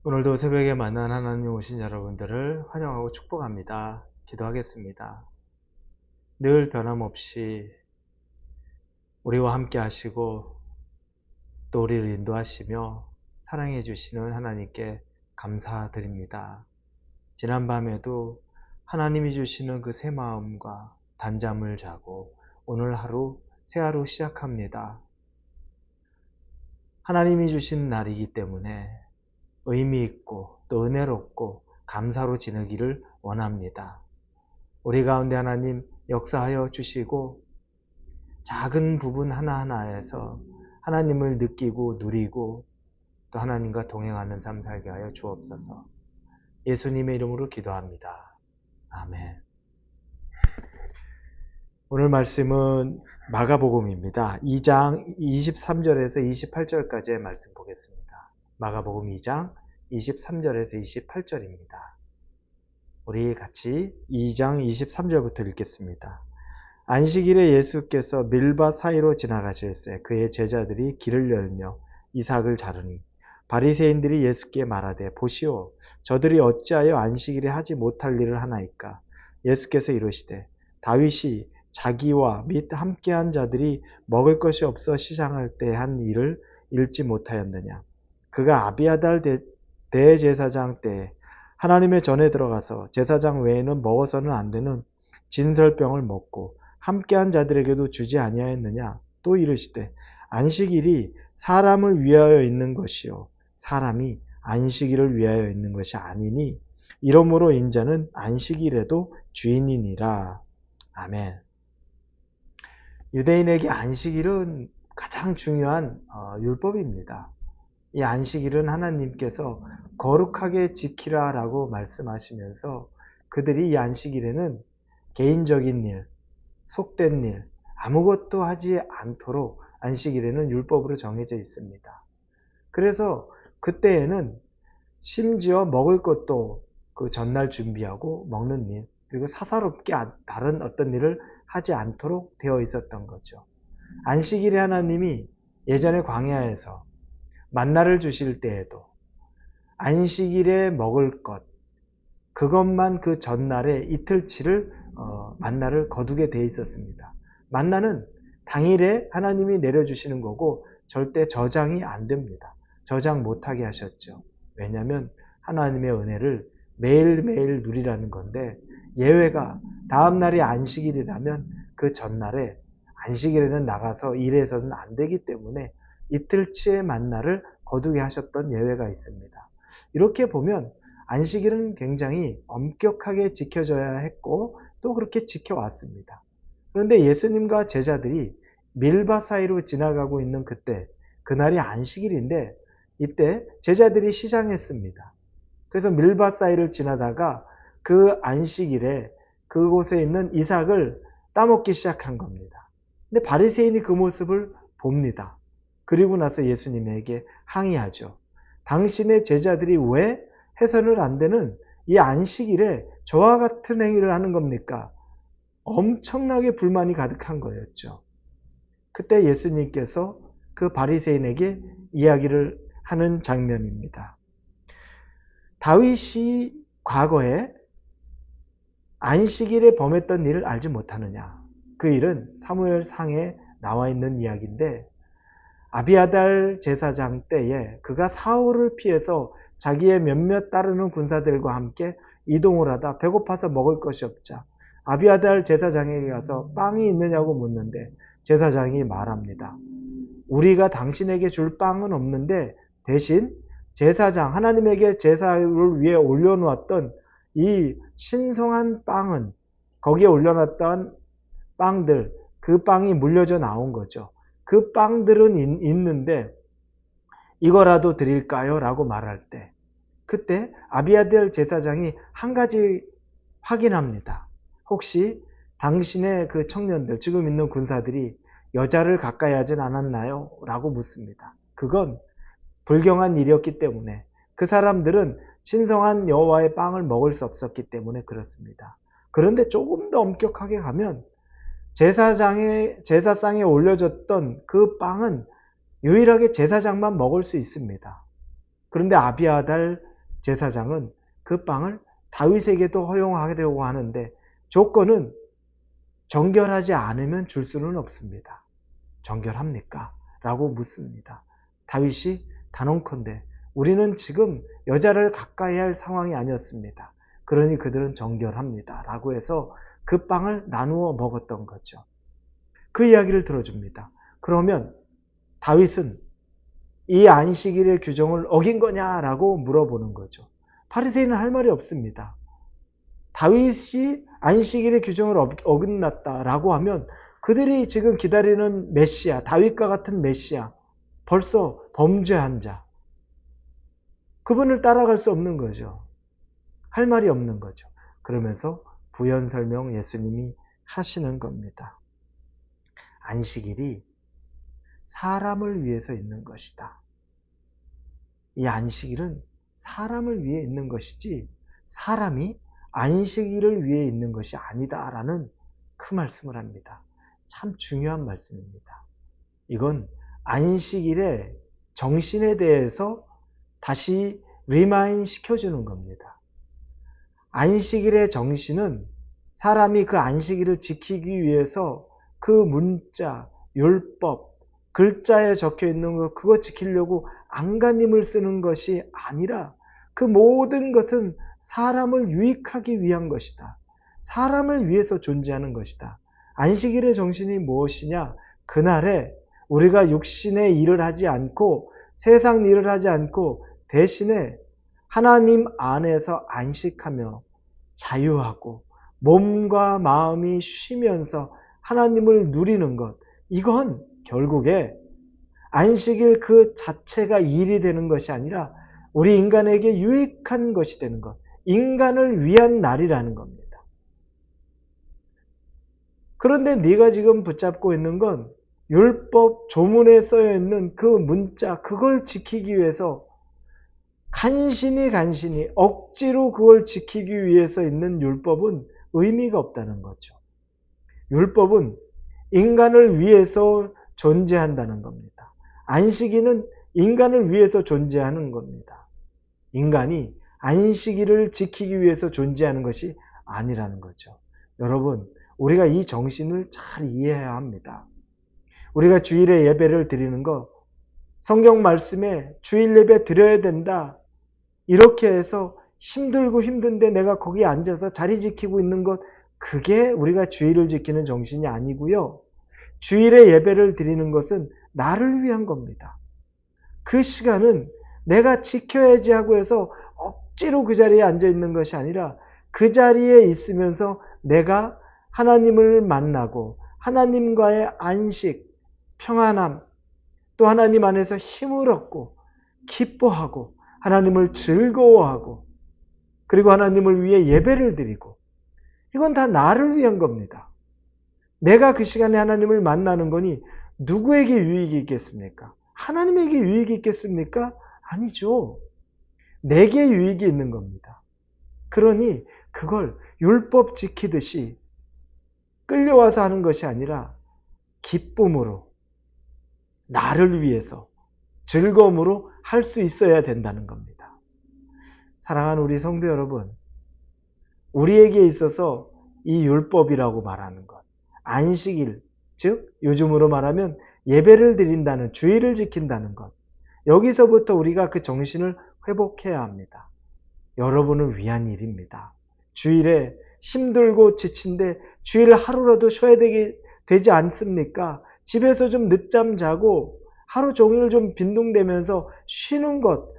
오늘도 새벽에 만난 하나님 오신 여러분들을 환영하고 축복합니다. 기도하겠습니다. 늘 변함없이 우리와 함께 하시고 또 우리를 인도하시며 사랑해 주시는 하나님께 감사드립니다. 지난밤에도 하나님이 주시는 그 새 마음과 단잠을 자고 오늘 하루 새 하루 시작합니다. 하나님이 주신 날이기 때문에 의미 있고 또 은혜롭고 감사로 지내기를 원합니다. 우리 가운데 하나님 역사하여 주시고 작은 부분 하나하나에서 하나님을 느끼고 누리고 또 하나님과 동행하는 삶 살게 하여 주옵소서. 예수님의 이름으로 기도합니다. 아멘. 오늘 말씀은 마가복음입니다. 2장 23절에서 28절까지의 말씀 보겠습니다. 마가복음 2장 23절에서 28절입니다. 우리 같이 2장 23절부터 읽겠습니다. 안식일에 예수께서 밀밭 사이로 지나가실새 그의 제자들이 길을 열며 이삭을 자르니 바리새인들이 예수께 말하되 보시오 저들이 어찌하여 안식일에 하지 못할 일을 하나이까. 예수께서 이르시되 다윗이 자기와 및 함께한 자들이 먹을 것이 없어 시장할 때 한 일을 읽지 못하였느냐. 그가 아비아달 대제사장 때 하나님의 전에 들어가서 제사장 외에는 먹어서는 안 되는 진설병을 먹고 함께한 자들에게도 주지 아니하였느냐. 또 이르시되 안식일이 사람을 위하여 있는 것이요 사람이 안식일을 위하여 있는 것이 아니니 이러므로 인자는 안식일에도 주인이니라. 아멘. 유대인에게 안식일은 가장 중요한 율법입니다. 이 안식일은 하나님께서 거룩하게 지키라 라고 말씀하시면서 그들이 이 안식일에는 개인적인 일, 속된 일, 아무것도 하지 않도록 안식일에는 율법으로 정해져 있습니다. 그래서 그때에는 심지어 먹을 것도 그 전날 준비하고 먹는 일, 그리고 사사롭게 다른 어떤 일을 하지 않도록 되어 있었던 거죠. 안식일에 하나님이 예전에 광야에서 만나를 주실 때에도 안식일에 먹을 것, 그것만 그 전날에 이틀치를 만나를 거두게 돼 있었습니다. 만나는 당일에 하나님이 내려주시는 거고 절대 저장이 안 됩니다. 저장 못하게 하셨죠. 왜냐하면 하나님의 은혜를 매일매일 누리라는 건데 예외가 다음날이 안식일이라면 그 전날에 안식일에는 나가서 일해서는 안 되기 때문에 이틀치의 만나를 거두게 하셨던 예외가 있습니다. 이렇게 보면 안식일은 굉장히 엄격하게 지켜져야 했고 또 그렇게 지켜왔습니다. 그런데 예수님과 제자들이 밀밭 사이로 지나가고 있는 그때, 그날이 안식일인데 이때 제자들이 시장했습니다. 그래서 밀밭 사이를 지나다가 그 안식일에 그곳에 있는 이삭을 따먹기 시작한 겁니다. 근데 바리새인이 그 모습을 봅니다. 그리고 나서 예수님에게 항의하죠. 당신의 제자들이 왜 해서는 안 되는 이 안식일에 저와 같은 행위를 하는 겁니까? 엄청나게 불만이 가득한 거였죠. 그때 예수님께서 그 바리새인에게 이야기를 하는 장면입니다. 다윗이 과거에 안식일에 범했던 일을 알지 못하느냐. 그 일은 사무엘상에 나와 있는 이야기인데 아비아달 제사장 때에 그가 사울을 피해서 자기의 몇몇 따르는 군사들과 함께 이동을 하다 배고파서 먹을 것이 없자 아비아달 제사장에게 가서 빵이 있느냐고 묻는데 제사장이 말합니다. 우리가 당신에게 줄 빵은 없는데 대신 제사장 하나님에게 제사를 위해 올려놓았던 이 신성한 빵은 거기에 올려놨던 빵들 그 빵이 물려져 나온 거죠. 그 빵들은 있는데 이거라도 드릴까요? 라고 말할 때 그때 아비아달 제사장이 한 가지 확인합니다. 혹시 당신의 그 청년들 지금 있는 군사들이 여자를 가까이 하진 않았나요? 라고 묻습니다. 그건 불경한 일이었기 때문에 그 사람들은 신성한 여호와의 빵을 먹을 수 없었기 때문에 그렇습니다. 그런데 조금 더 엄격하게 가면 제사상에 올려졌던 그 빵은 유일하게 제사장만 먹을 수 있습니다. 그런데 아비아달 제사장은 그 빵을 다윗에게도 허용하려고 하는데 조건은 정결하지 않으면 줄 수는 없습니다. 정결합니까? 라고 묻습니다. 다윗이 단언컨대 우리는 지금 여자를 가까이 할 상황이 아니었습니다. 그러니 그들은 정결합니다. 라고 해서 그 빵을 나누어 먹었던 거죠. 그 이야기를 들어줍니다. 그러면 다윗은 이 안식일의 규정을 어긴 거냐라고 물어보는 거죠. 바리새인은 할 말이 없습니다. 다윗이 안식일의 규정을 어긋났다라고 하면 그들이 지금 기다리는 메시아, 다윗과 같은 메시아, 벌써 범죄한 자, 그분을 따라갈 수 없는 거죠. 할 말이 없는 거죠. 그러면서 부연 설명 예수님이 하시는 겁니다. 안식일이 사람을 위해서 있는 것이다. 이 안식일은 사람을 위해 있는 것이지 사람이 안식일을 위해 있는 것이 아니다라는 그 말씀을 합니다. 참 중요한 말씀입니다. 이건 안식일의 정신에 대해서 다시 리마인 시켜주는 겁니다. 안식일의 정신은 사람이 그 안식일을 지키기 위해서 그 문자, 율법, 글자에 적혀 있는 거 그거 지키려고 안간힘을 쓰는 것이 아니라 그 모든 것은 사람을 유익하기 위한 것이다. 사람을 위해서 존재하는 것이다. 안식일의 정신이 무엇이냐? 그날에 우리가 육신의 일을 하지 않고 세상 일을 하지 않고 대신에 하나님 안에서 안식하며 자유하고 몸과 마음이 쉬면서 하나님을 누리는 것. 이건 결국에 안식일 그 자체가 일이 되는 것이 아니라 우리 인간에게 유익한 것이 되는 것. 인간을 위한 날이라는 겁니다. 그런데 네가 지금 붙잡고 있는 건 율법 조문에 써여 있는 그 문자, 그걸 지키기 위해서 간신히 억지로 그걸 지키기 위해서 있는 율법은 의미가 없다는 거죠. 율법은 인간을 위해서 존재한다는 겁니다. 안식일은 인간을 위해서 존재하는 겁니다. 인간이 안식일을 지키기 위해서 존재하는 것이 아니라는 거죠. 여러분, 우리가 이 정신을 잘 이해해야 합니다. 우리가 주일에 예배를 드리는 거, 성경 말씀에 주일 예배 드려야 된다. 이렇게 해서 힘들고 힘든데 내가 거기 앉아서 자리 지키고 있는 것, 그게 우리가 주일을 지키는 정신이 아니고요. 주일에 예배를 드리는 것은 나를 위한 겁니다. 그 시간은 내가 지켜야지 하고 해서 억지로 그 자리에 앉아 있는 것이 아니라 그 자리에 있으면서 내가 하나님을 만나고 하나님과의 안식, 평안함, 또 하나님 안에서 힘을 얻고 기뻐하고 하나님을 즐거워하고 그리고 하나님을 위해 예배를 드리고 이건 다 나를 위한 겁니다. 내가 그 시간에 하나님을 만나는 거니 누구에게 유익이 있겠습니까? 하나님에게 유익이 있겠습니까? 아니죠. 내게 유익이 있는 겁니다. 그러니 그걸 율법 지키듯이 끌려와서 하는 것이 아니라 기쁨으로 나를 위해서 즐거움으로 할 수 있어야 된다는 겁니다. 사랑하는 우리 성도 여러분, 우리에게 있어서 이 율법이라고 말하는 것, 안식일, 즉 요즘으로 말하면 예배를 드린다는, 주일을 지킨다는 것, 여기서부터 우리가 그 정신을 회복해야 합니다. 여러분을 위한 일입니다. 주일에 힘들고 지친데 주일 하루라도 쉬어야 되지 않습니까? 집에서 좀 늦잠 자고 하루 종일 좀 빈둥대면서 쉬는 것,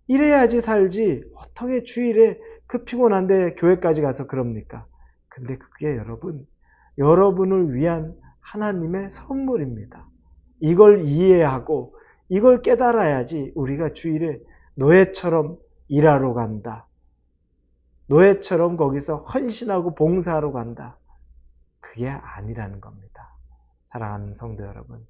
이래야지 살지 어떻게 주일에 그 피곤한데 교회까지 가서 그럽니까? 근데 그게 여러분을 위한 하나님의 선물입니다. 이걸 이해하고 이걸 깨달아야지 우리가 주일에 노예처럼 일하러 간다. 노예처럼 거기서 헌신하고 봉사하러 간다. 그게 아니라는 겁니다. 사랑하는 성도 여러분,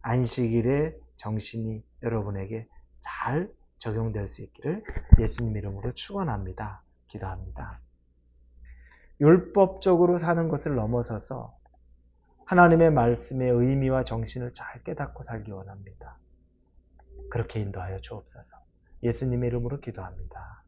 안식일의 정신이 여러분에게 잘 적용될 수 있기를 예수님 이름으로 축원합니다. 기도합니다. 율법적으로 사는 것을 넘어서서 하나님의 말씀의 의미와 정신을 잘 깨닫고 살기 원합니다. 그렇게 인도하여 주옵소서. 예수님의 이름으로 기도합니다.